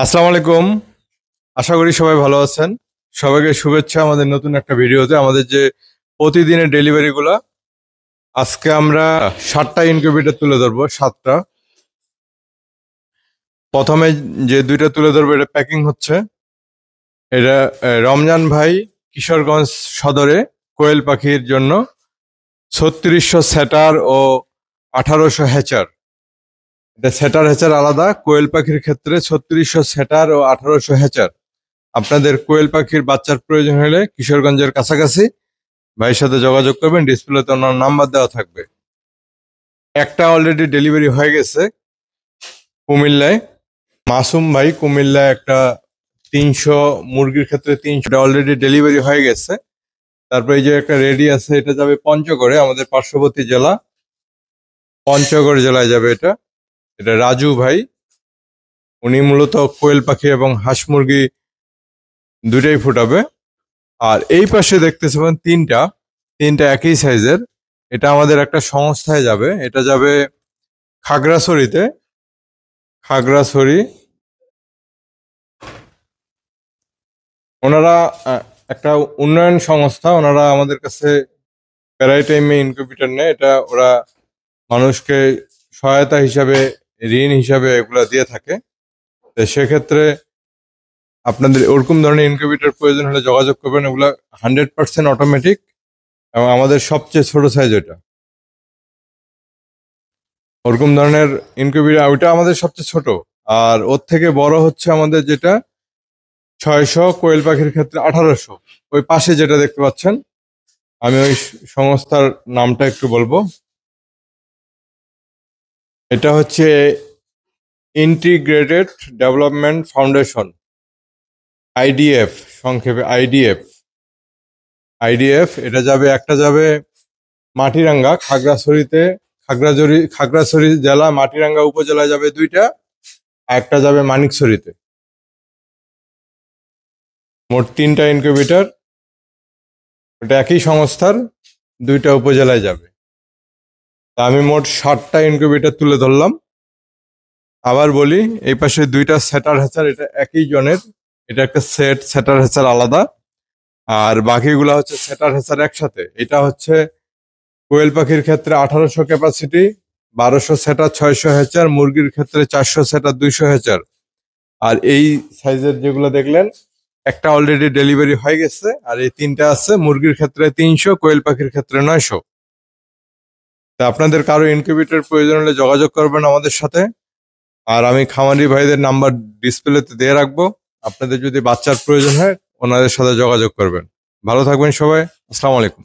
আসসালামু আলাইকুম। আশা করি সবাই ভালো আছেন। সবাইকে শুভেচ্ছা আমাদের নতুন একটা ভিডিওতে। আমাদের যে প্রতিদিনের ডেলিভারি গুলা, আজকে আমরা 7টা ইনকিউবেটর তুলে ধরবো। 7টা। প্রথমে যে দুইটা তুলে ধরবো এটা প্যাকিং হচ্ছে। এটা রমজান ভাই কিশোরগঞ্জ সদরে কোয়েল পাখির জন্য 3600 সেটার ও 1800 হ্যাচার। এটা সেটার হ্যাচার আলাদা। কোয়েল পাখির ক্ষেত্রে 3600 সেটার ও 1800 হ্যাচার। আপনাদের কোয়েল পাখির বাচ্চার প্রয়োজন হলে কিশোরগঞ্জের কাছাকাছি ভাইয়ের সাথে যোগাযোগ করবেন। ডিসপ্লেতে ওনার নাম্বার দেওয়া থাকবে। একটা অলরেডি ডেলিভারি হয়ে গেছে কুমিল্লায়। মাসুম ভাই কুমিল্লায় একটা 300 মুরগির ক্ষেত্রে 300 অলরেডি ডেলিভারি হয়ে গেছে। তারপরে এই যে একটা রেডি আছে, এটা যাবে পঞ্চগড়ে, আমাদের পার্শ্ববর্তী জেলা পঞ্চগড় জেলায় যাবে এটা। এটা রাজু ভাই, উনি মূলত কোয়েল পাখি এবং হাঁস মুরগি দুইটাই ফুটাবে। আর এই পাশে দেখতেছে তিনটা একই সাইজের। এটা আমাদের একটা সংস্থায় যাবে। এটা যাবে খাগড়াছড়িতে। খাগড়াছড়ি ওনারা একটা উন্নয়ন সংস্থা। ওনারা আমাদের কাছে প্রায় টাইমে ইনকিউবেটর নেয়। এটা ওরা মানুষকে সহায়তা হিসাবে, ঋণ হিসাবে এগুলা দিয়ে থাকে। তো সেক্ষেত্রে আপনাদের ওরকম ধরনের ইনকিউবেটর প্রয়োজন হলে যোগাযোগ করবেন। ওগুলা 100% অটোমেটিক এবং আমাদের সবচেয়ে ছোট সাইজ ওটা। ওরকম ধরনের ইনকিউবেটর ওইটা আমাদের সবচেয়ে ছোট। আর ওর থেকে বড় হচ্ছে আমাদের যেটা 600, কোয়েল পাখির ক্ষেত্রে 1800। ওই পাশে যেটা দেখতে পাচ্ছেন, আমি ওই সংস্থার নামটা একটু বলবো। এটা হচ্ছে ইন্টিগ্রেটেড ডেভেলপমেন্ট ফাউন্ডেশন, আইডিএফ, সংক্ষেপে আইডিএফ। এটা যাবে, একটা যাবে মাটিরাঙ্গা খাগড়াছড়িতে, খাগড়াছড়ি জেলা মাটিরাঙ্গা উপজেলায় যাবে দুইটা, আর একটা যাবে মানিকছড়িতে। মোট 3টা ইনকিউবেটর। ওটা একই সংস্থার, দুইটা উপজেলায় যাবে। তা আমি মোট 7টা ইনকিউবেটর তুলে ধরলাম। আবার বলি, এই পাশে দুইটা সেটার হ্যাচার, এটা একই জনের। এটা একটা সেট, সেটার হ্যাচার আলাদা, আর বাকিগুলা হচ্ছে সেটার হ্যাচার একসাথে। এটা হচ্ছে কোয়েল পাখির ক্ষেত্রে 1800 ক্যাপাসিটি, 1200 সেটার, 600 হ্যাচার। মুরগির ক্ষেত্রে 400 সেটার, 200 হ্যাচার। আর এই সাইজের যেগুলো দেখলেন, একটা অলরেডি ডেলিভারি হয়ে গেছে, আর এই 3টা আছে। মুরগির ক্ষেত্রে 300, কোয়েল পাখির ক্ষেত্রে 900। তা আপনাদের কারো ইনকিউবেটর প্রয়োজন হলে যোগাযোগ করবেন আমাদের সাথে। আর আমি খামারি ভাইদের নাম্বার ডিসপ্লেতে দিয়ে রাখবো। আপনাদের যদি বাচ্চার প্রয়োজন হয় ওনাদের সাথে যোগাযোগ করবেন। ভালো থাকবেন সবাই। আসসালামু আলাইকুম।